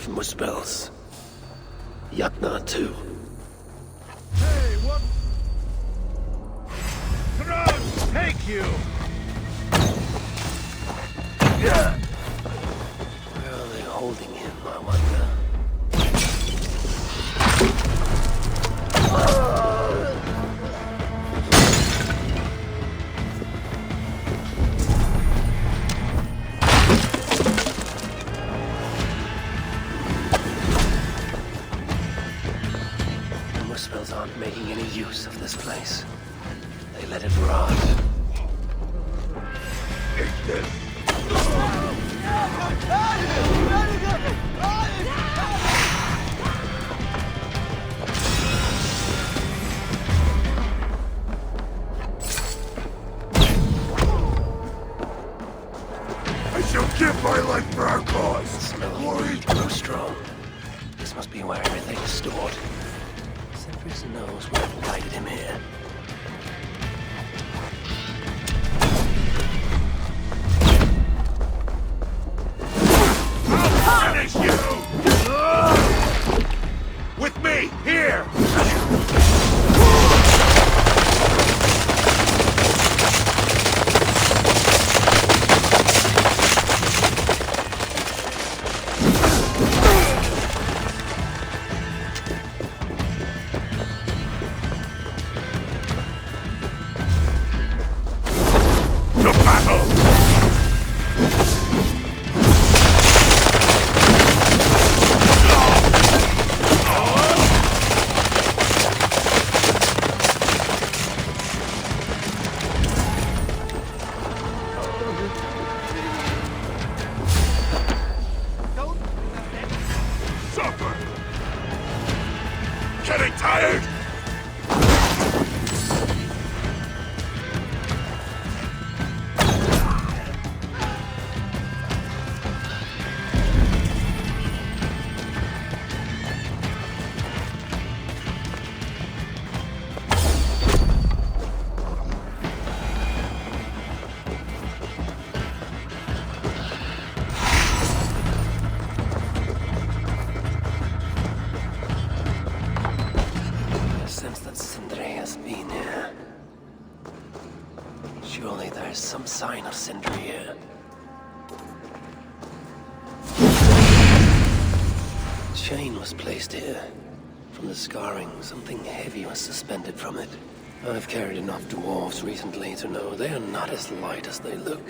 Muspels. Yatna too. Hey, what? Throg, take you! Where are they holding him, I wonder? The Muspels aren't making any use of this place. They let it rot. Take this! I shall give my life for our cause! Smelling Worried? so strong. This must be where everything is stored. Sentries knows what guided him here. I'll finish you! With me, here! To battle! Suffer! Getting tired? I sense that Sindri has been here. Surely there's some sign of Sindri here. A chain was placed here. From the scarring, something heavy was suspended from it. I've carried enough dwarves recently to know they are not as light as they look.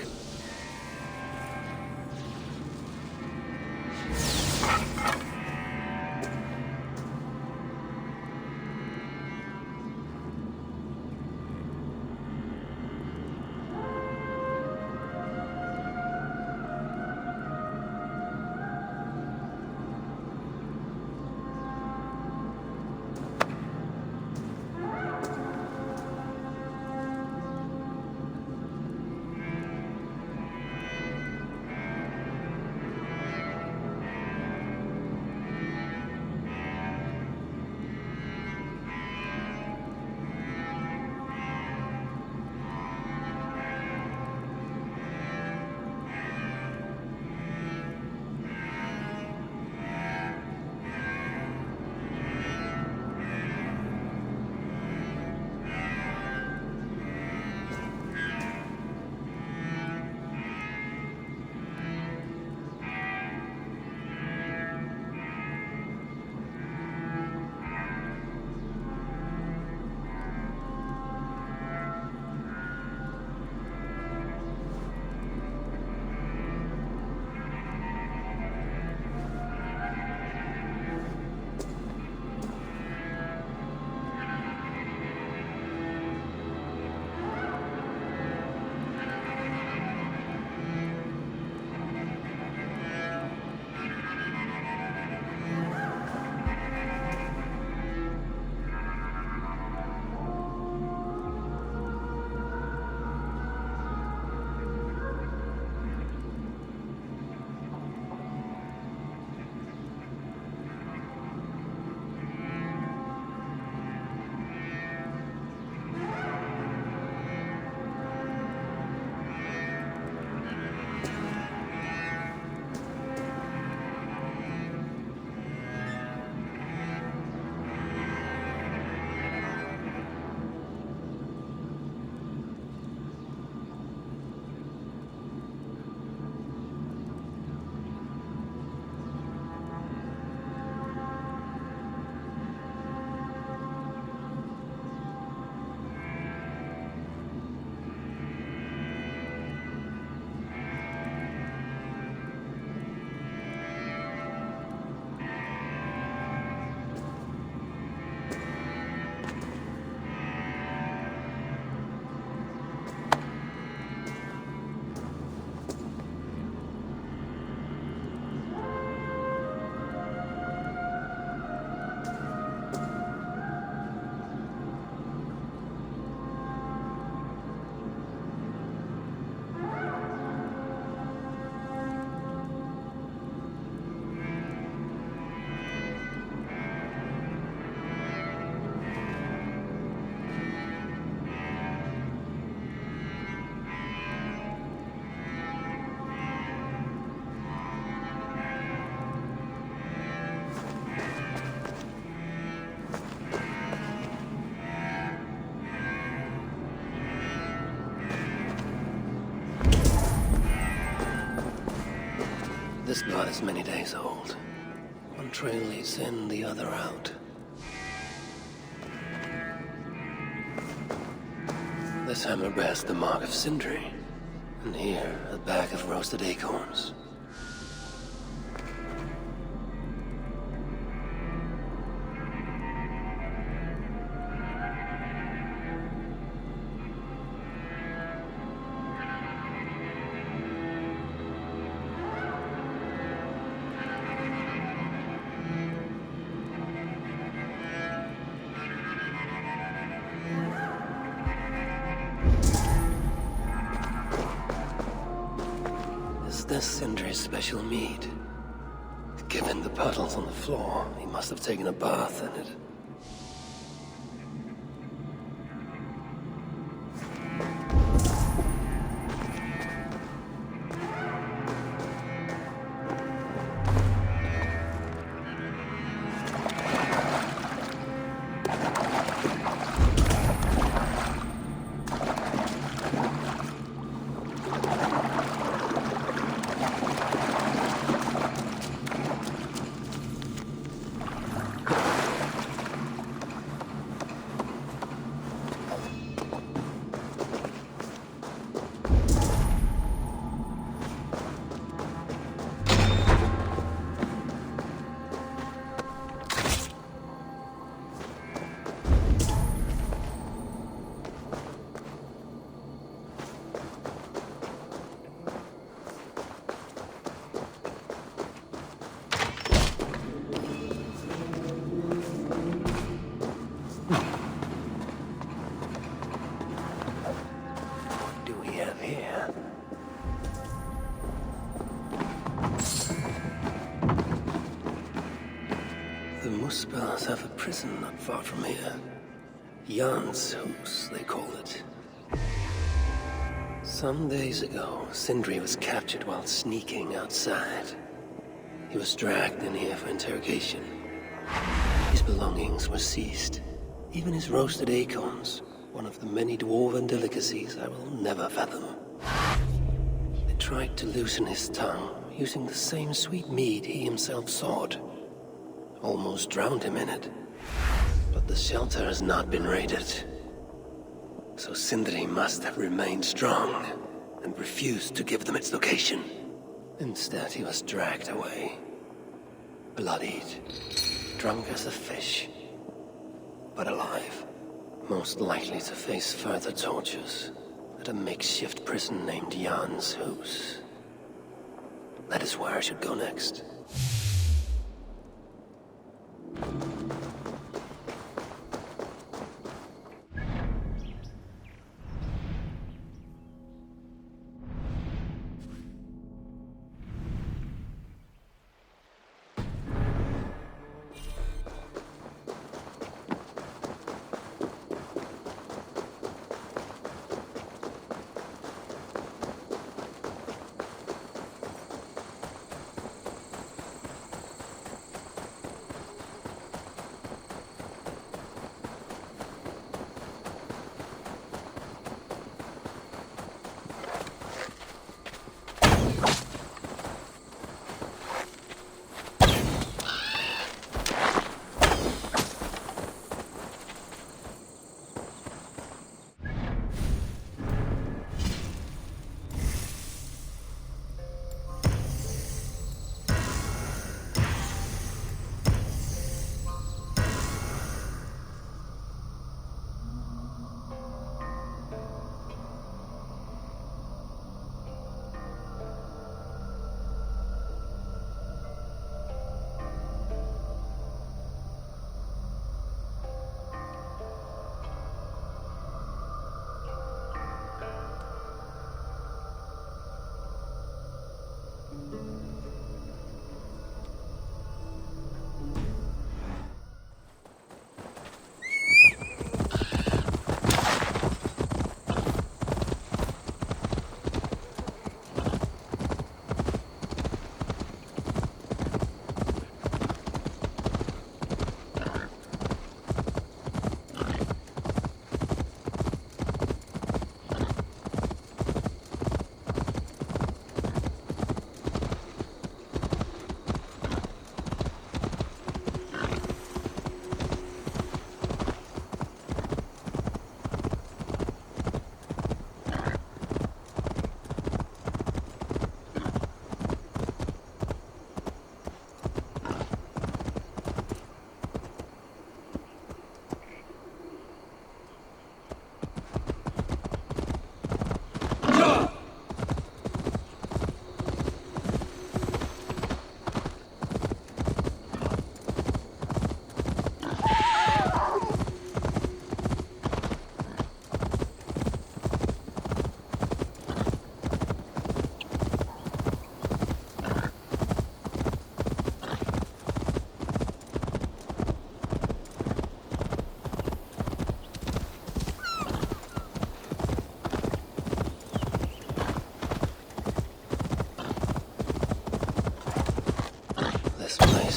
This blood is many days old. One trail leads in, the other out. This hammer bears the mark of Sindri. And here, a bag of roasted acorns. This Sindri's special mead. Given the puddles on the floor, he must have taken a bath in it. The Muspels have a prison not far from here. Jan's Hus, they call it. Some days ago, Sindri was captured while sneaking outside. He was dragged in here for interrogation. His belongings were seized. Even his roasted acorns, one of the many dwarven delicacies I will never fathom. They tried to loosen his tongue, using the same sweet mead he himself sought. Almost drowned him in it. But the shelter has not been raided. So Sindri must have remained strong and refused to give them its location. Instead, he was dragged away. Bloodied, drunk as a fish, but alive. Most likely to face further tortures at a makeshift prison named Jan's Hus. That is where I should go next.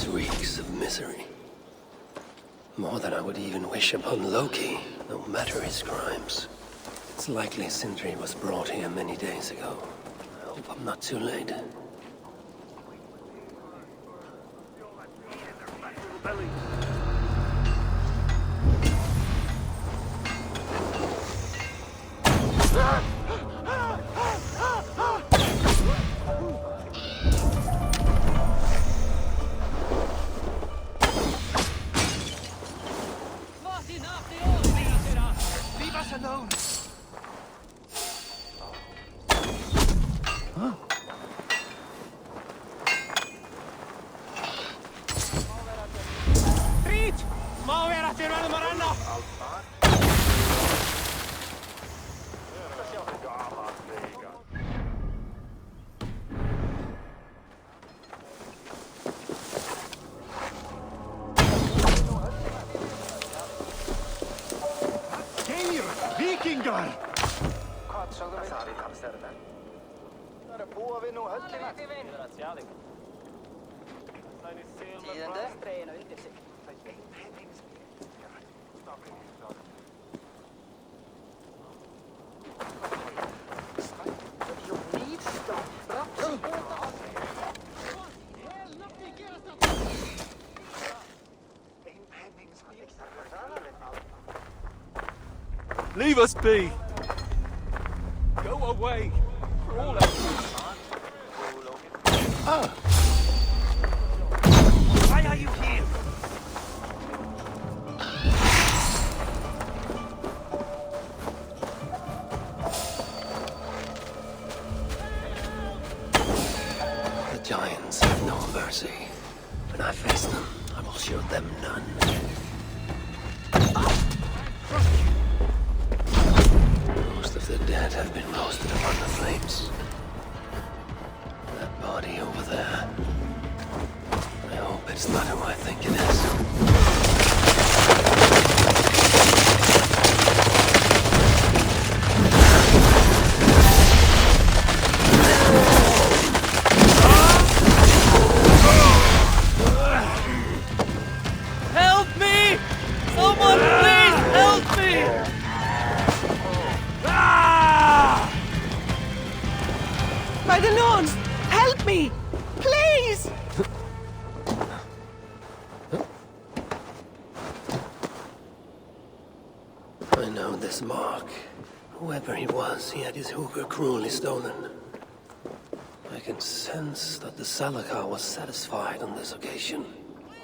place reeks of misery. More than I would even wish upon Loki, no matter his crimes. It's likely Sindri was brought here many days ago. I hope I'm not too late. Leave us alone! Reach! Maaverat er verðum að renna! Geir! Víkingar! Leave us be! Go away! For all our Why are you here? The giants have no mercy. When I face them, I will show them none. Most of the dead have been roasted upon the flames. That body over there. I hope it's not who I think it is. Help me! Someone please help me! By the Norns! Help me! Please! I know this mark. Whoever he was, he had his hooker cruelly stolen. I can sense that the Salakar was satisfied on this occasion.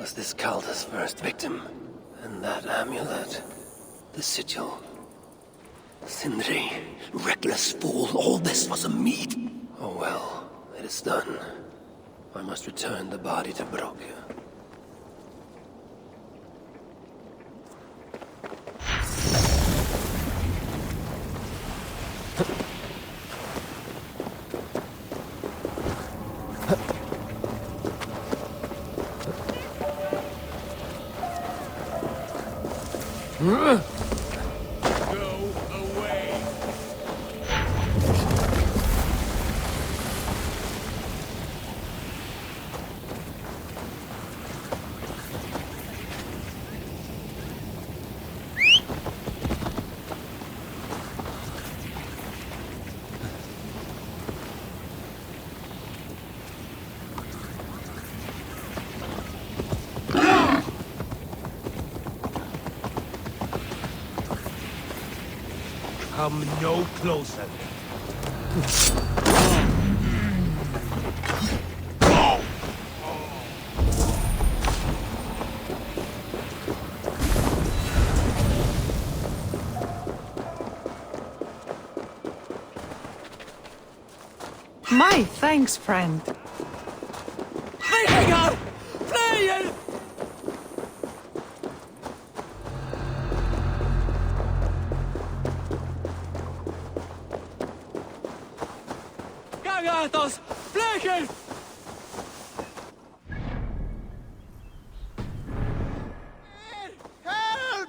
Was this Kalda's first victim? And that amulet, the sigil. Sindri, reckless fool, all this was a meat. Oh well, it is done. I must return the body to Brokja. Go away! Come no closer. My thanks, friend. Vikingar! Flying! Gagatos! Flying! Help!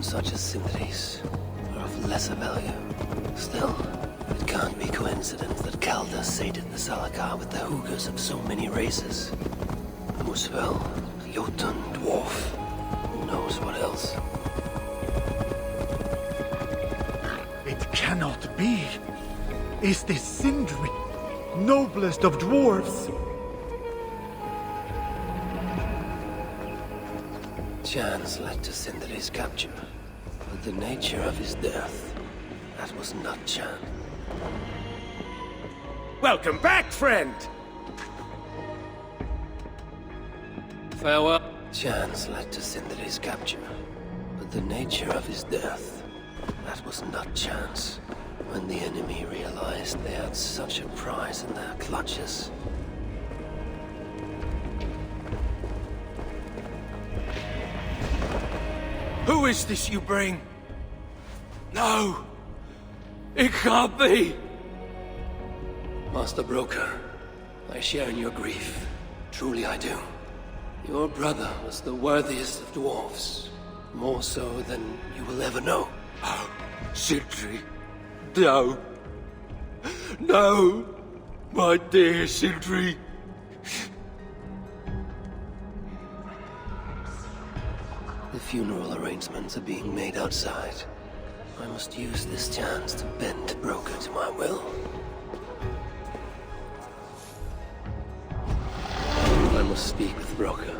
weapons such as Sindri's are of lesser value. Still, it can't be coincidence that Kalda sated the Salakar with the Hoogers of so many races. Muspel, Jotun, Dwarf, who knows what else? It cannot be. Is this Sindri, noblest of dwarves? Chance led to Sindri's capture, but the nature of his death, that was not chance. Welcome back, friend! Farewell. Chance led to Sindri's capture, but the nature of his death, that was not chance. When the enemy realized they had such a prize in their clutches. Who is this you bring? No! It can't be! Master Broker, I share in your grief. Truly I do. Your brother was the worthiest of dwarves. More so than you will ever know. Oh, Sindri. No. No! My dear Sindri. The funeral arrangements are being made outside. I must use this chance to bend Broker to my will. I must speak with Broker.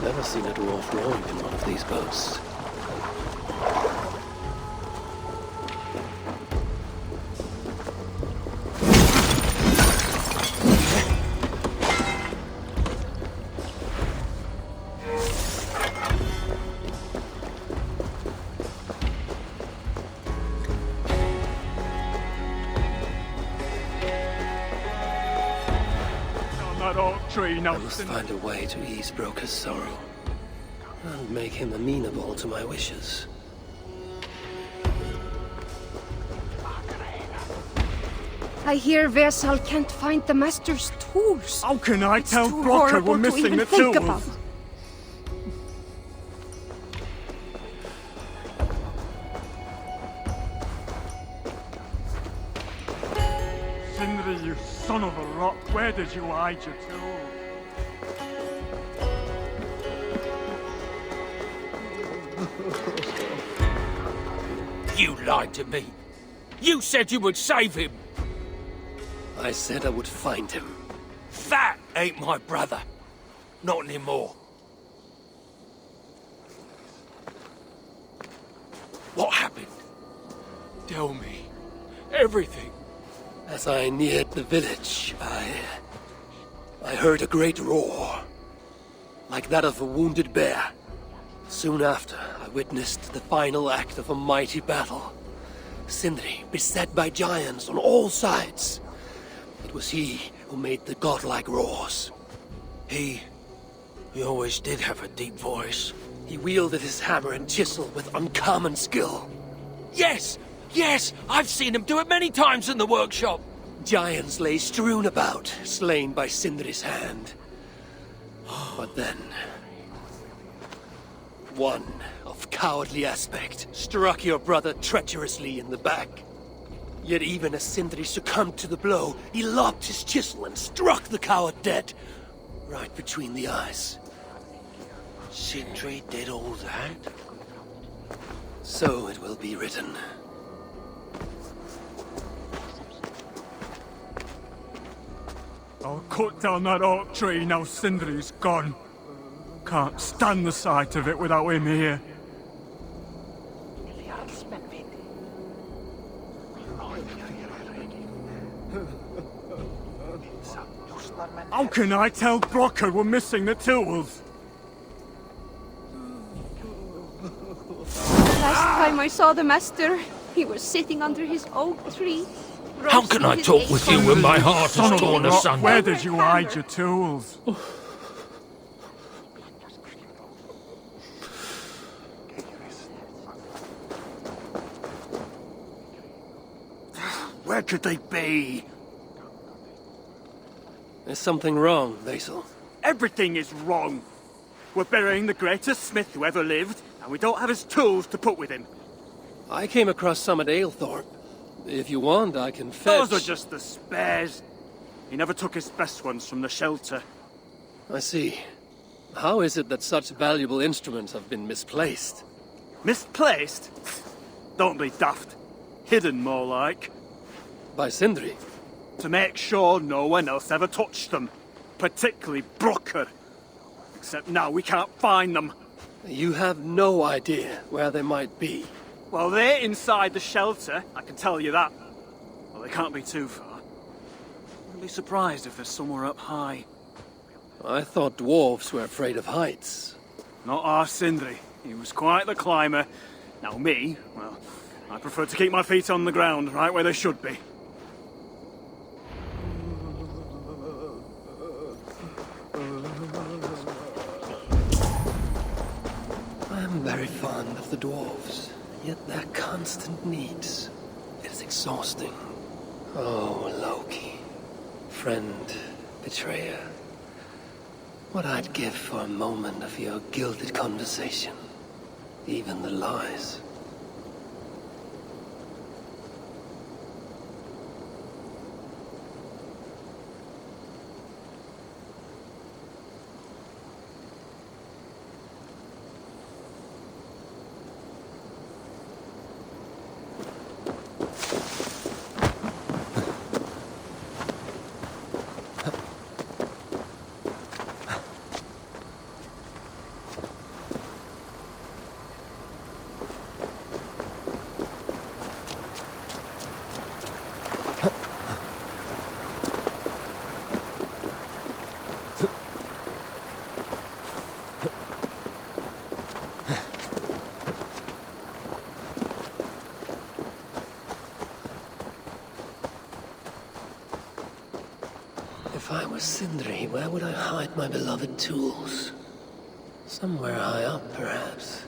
Never seen a dwarf rowing in one of these boats. Tree, I must find a way to ease Broker's sorrow and make him amenable to my wishes. I hear Vesal can't find the Master's tools. How can I It's tell too Brocker horrible we're to missing even the think tools? about. Sindri, you son of a rock, where did you hide your tools? You lied to me. You said you would save him. I said I would find him. That ain't my brother. Not anymore. What happened? Tell me. Everything. As I neared the village, I heard a great roar, like that of a wounded bear. Soon after, I witnessed the final act of a mighty battle. Sindri beset by giants on all sides. It was he who made the godlike roars. He always did have a deep voice. He wielded his hammer and chisel with uncommon skill. Yes! Yes! I've seen him do it many times in the workshop. Giants lay strewn about, slain by Sindri's hand. But then, one of cowardly aspect struck your brother treacherously in the back. Yet even as Sindri succumbed to the blow, he lobbed his chisel and struck the coward dead, right between the eyes. Sindri did all that? So it will be written. I'll cut down that oak tree now Sindri's gone. Can't stand the sight of it without him here. How can I tell Brokkr we're missing the tools? Last time I saw the master, he was sitting under his oak tree. How can I roasting his talk with acorns. you when my heart Son is of a torn rock, asunder? where did you hide your tools? Where could they be? There's something wrong, Basil. Everything is wrong. We're burying the greatest smith who ever lived, and we don't have his tools to put with him. I came across some at Aylthorpe. If you want, I can fetch... Those are just the spares. He never took his best ones from the shelter. I see. How is it that such valuable instruments have been misplaced? Misplaced? Don't be daft. Hidden, more like. By Sindri? To make sure no one else ever touched them. Particularly Brokkr. Except now we can't find them. You have no idea where they might be. Well, they're inside the shelter, I can tell you that. Well, they can't be too far. I'd be surprised if they're somewhere up high. I thought dwarves were afraid of heights. Not our Sindri. He was quite the climber. Now me, well, I prefer to keep my feet on the ground, right where they should be. I am very fond of the dwarves, yet their constant needs. It is exhausting. Oh, Loki. Friend, betrayer. What I'd give for a moment of your gilded conversation. Even the lies. If I were Sindri, where would I hide my beloved tools? Somewhere high up, perhaps.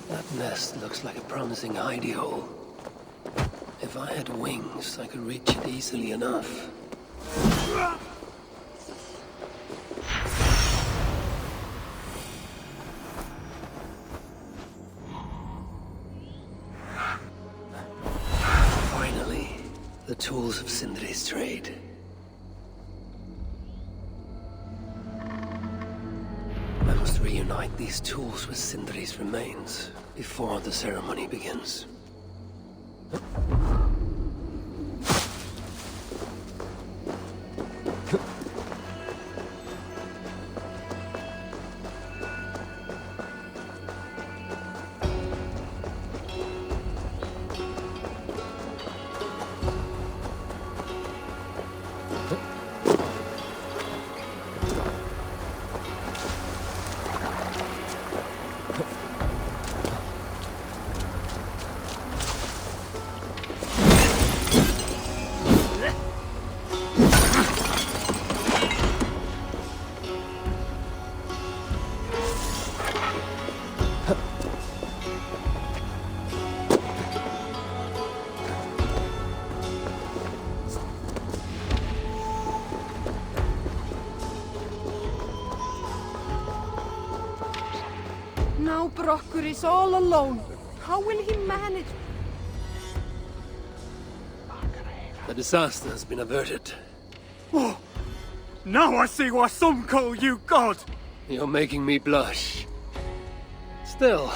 That nest looks like a promising hidey hole. If I had wings, I could reach it easily enough. Finally, the tools of Sindri's trade. I must reunite these tools with Sindri's remains before the ceremony begins. Brokur is all alone. How will he manage? The disaster has been averted. Oh, now I see why some call you God! You're making me blush. Still,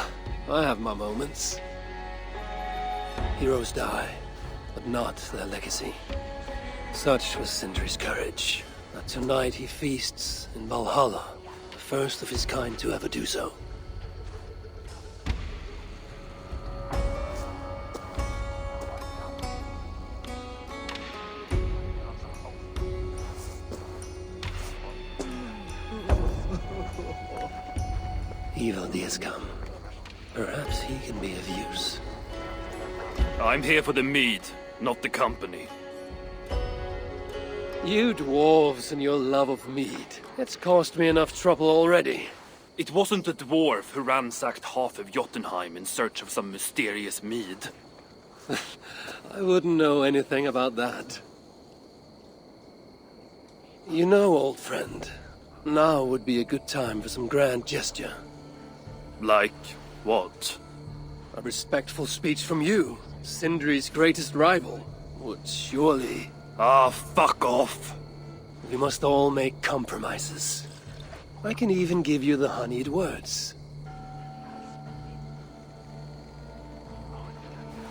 I have my moments. Heroes die, but not their legacy. Such was Sindri's courage, that tonight he feasts in Valhalla, the first of his kind to ever do so. Ivaldi has come. Perhaps he can be of use. I'm here for the mead, not the company. You dwarves and your love of mead. It's caused me enough trouble already. It wasn't a dwarf who ransacked half of Jotunheim in search of some mysterious mead. I wouldn't know anything about that. You know, old friend, now would be a good time for some grand gesture. Like what? A respectful speech from you, Sindri's greatest rival, would surely... Ah, fuck off! We must all make compromises. I can even give you the honeyed words.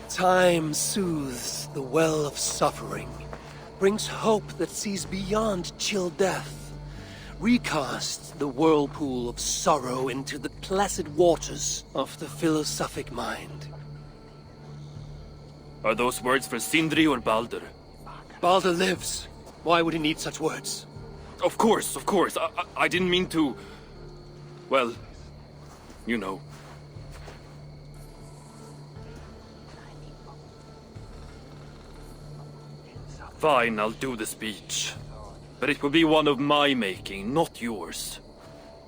Time soothes the well of suffering, brings hope that sees beyond chill death, recasts the whirlpool of sorrow into the placid waters of the philosophic mind. Are those words for Sindri or Baldur? Baldur lives. Why would he need such words? Of course. I didn't mean to... Well, you know. Fine, I'll do the speech. But it will be one of my making, not yours.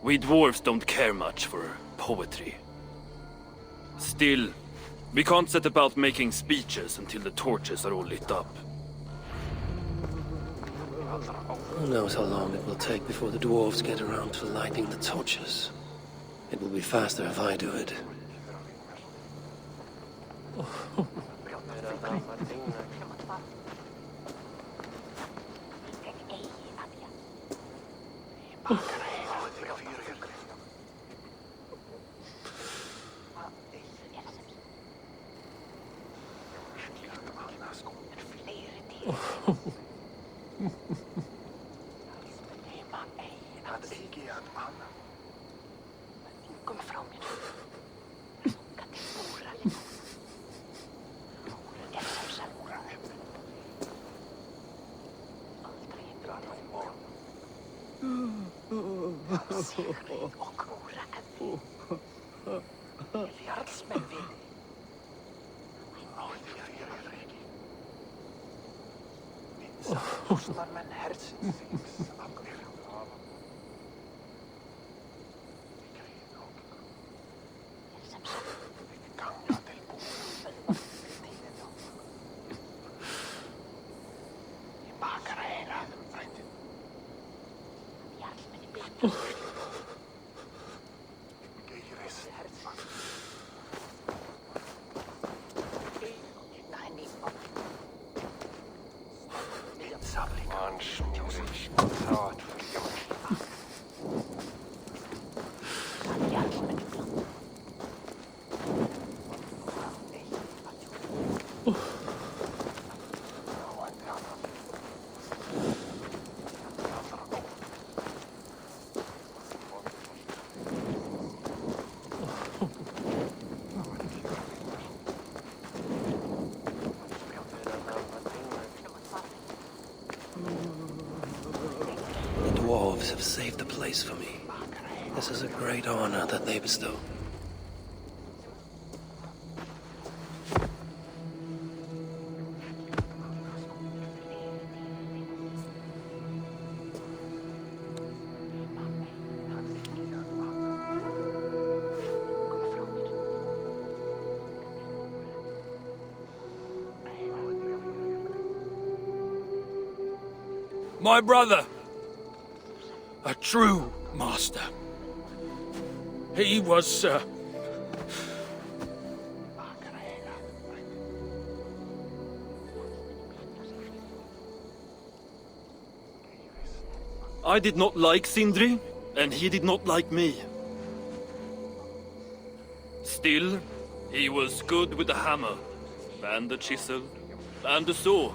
We dwarves don't care much for poetry. Still, we can't set about making speeches until the torches are all lit up. Who knows how long it will take before the dwarves get around to lighting the torches. It will be faster if I do it. The dwarves have saved the place for me. This is a great honor that they bestow. My brother! A true master. He was I did not like Sindri, and he did not like me. Still, he was good with the hammer, and the chisel, and the saw.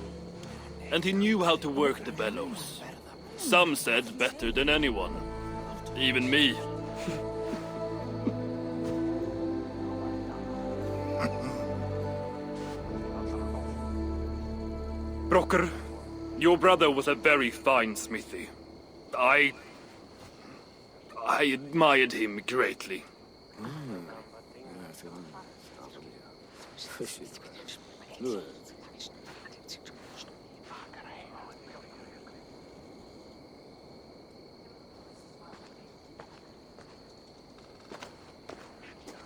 And he knew how to work the bellows. Some said better than anyone. Even me. Brokkr, your brother was a very fine smithy. I admired him greatly.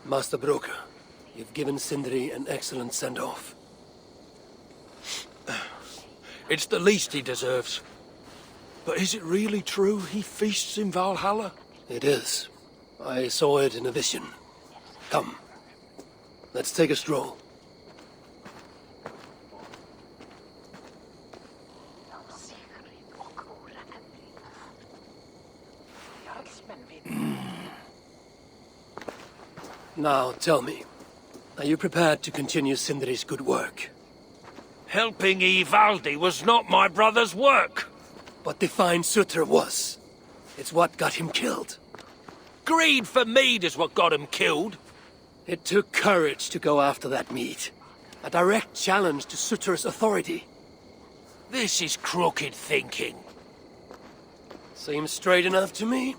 Master Brokkr, you've given Sindri an excellent send-off. It's the least he deserves. But is it really true he feasts in Valhalla? It is. I saw it in a vision. Come. Let's take a stroll. Now, tell me, are you prepared to continue Sindri's good work? Helping Ivaldi was not my brother's work. What defined Surtr was. It's what got him killed. Greed for mead is what got him killed. It took courage to go after that meat. A direct challenge to Surtr's authority. This is crooked thinking. Seems straight enough to me.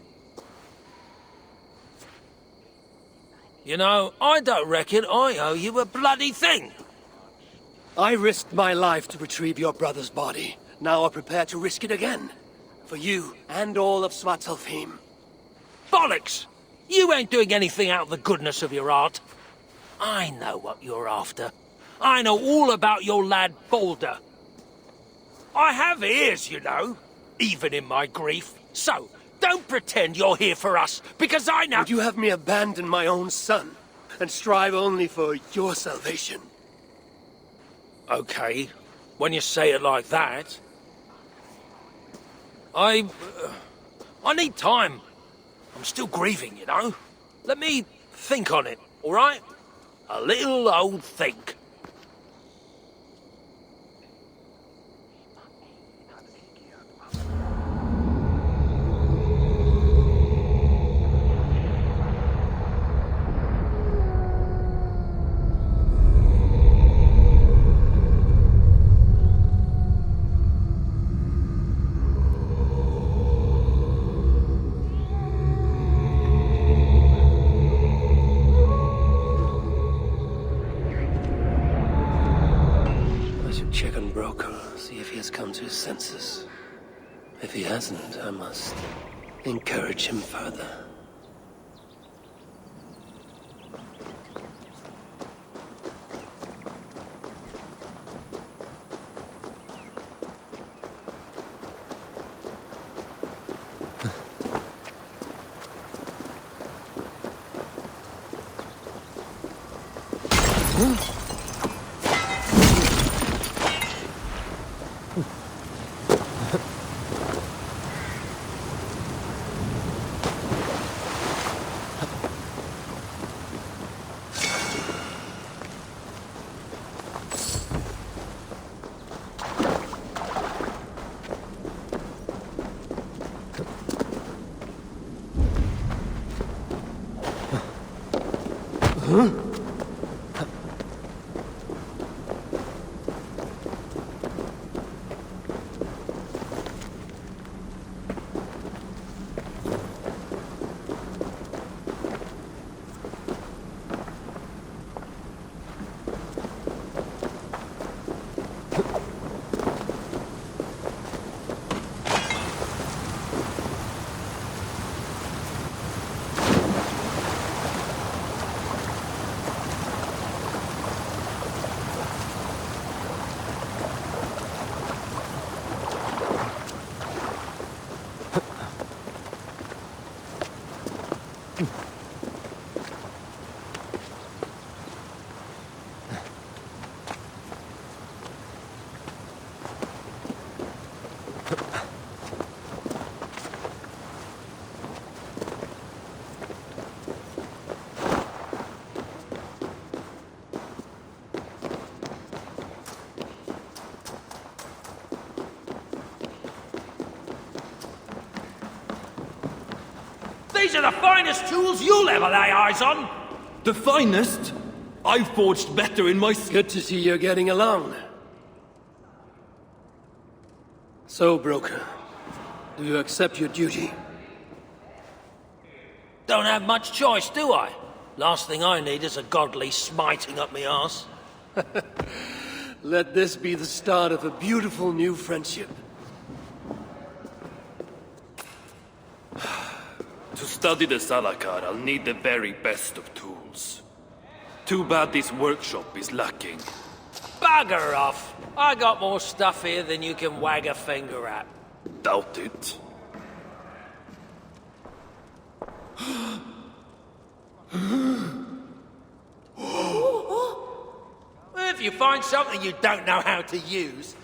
You know, I don't reckon I owe you a bloody thing. I risked my life to retrieve your brother's body. Now I'm prepared to risk it again. For you and all of Svartalfheim. Bollocks! You ain't doing anything out of the goodness of your heart. I know what you're after. I know all about your lad Balder. I have ears, you know, even in my grief. So, don't pretend you're here for us, because I know— Would you have me abandon my own son, and strive only for your salvation? Okay, when you say it like that. I need time. I'm still grieving, you know. Let me think on it, all right? A little old think. Check on Brokkr, see if he has come to his senses. If he hasn't, I must encourage him further. These are the finest tools you'll ever lay eyes on! The finest? I've forged better in my... Good to see you're getting along. So, broker, do you accept your duty? Don't have much choice, do I? Last thing I need is a godly smiting up me arse. Let this be the start of a beautiful new friendship. To study the Salakar, I'll need the very best of tools. Too bad this workshop is lacking. Bugger off! I got more stuff here than you can wag a finger at. Doubt it. If you find something you don't know how to use,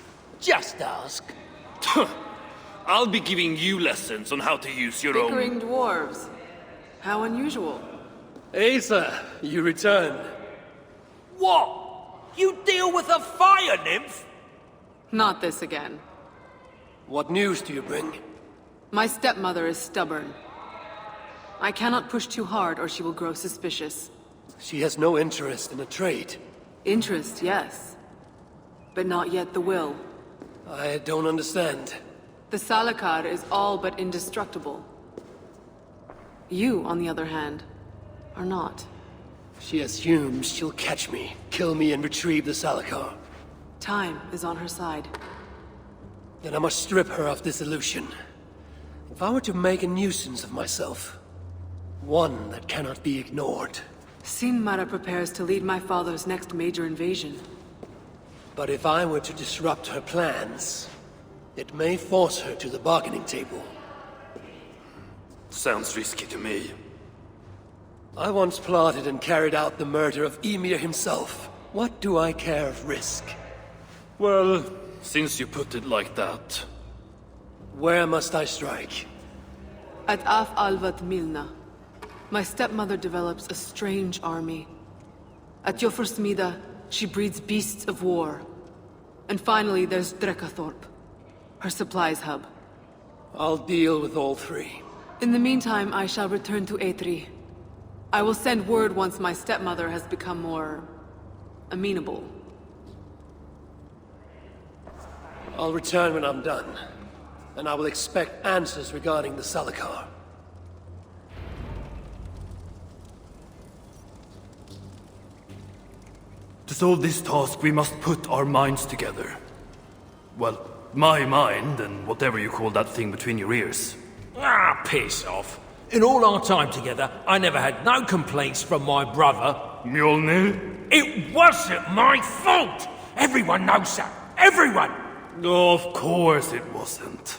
just ask. I'll be giving you lessons on how to use your own... Bickering dwarves. How unusual. Asa, you return. What? You deal with a fire nymph? Not this again. What news do you bring? My stepmother is stubborn. I cannot push too hard or she will grow suspicious. She has no interest in a trade. Interest, yes. But not yet the will. I don't understand. The Salakar is all but indestructible. You, on the other hand, are not. She assumes she'll catch me, kill me, and retrieve the Salakar. Time is on her side. Then I must strip her of this illusion. If I were to make a nuisance of myself, one that cannot be ignored. Sinmara prepares to lead my father's next major invasion. But if I were to disrupt her plans, it may force her to the bargaining table. Sounds risky to me. I once plotted and carried out the murder of Ymir himself. What do I care of risk? Well, since you put it like that... Where must I strike? At Af Alvat Milna, my stepmother develops a strange army. At Jofursmida, she breeds beasts of war. And finally, there's Drekathorp, her supplies hub. I'll deal with all three. In the meantime, I shall return to Eitri. I will send word once my stepmother has become more... amenable. I'll return when I'm done. And I will expect answers regarding the Salakar. To solve this task, we must put our minds together. Well, my mind and whatever you call that thing between your ears. Ah, piss off. In all our time together, I never had no complaints from my brother. Mjolnir? It wasn't my fault! Everyone knows that! Everyone! Of course it wasn't.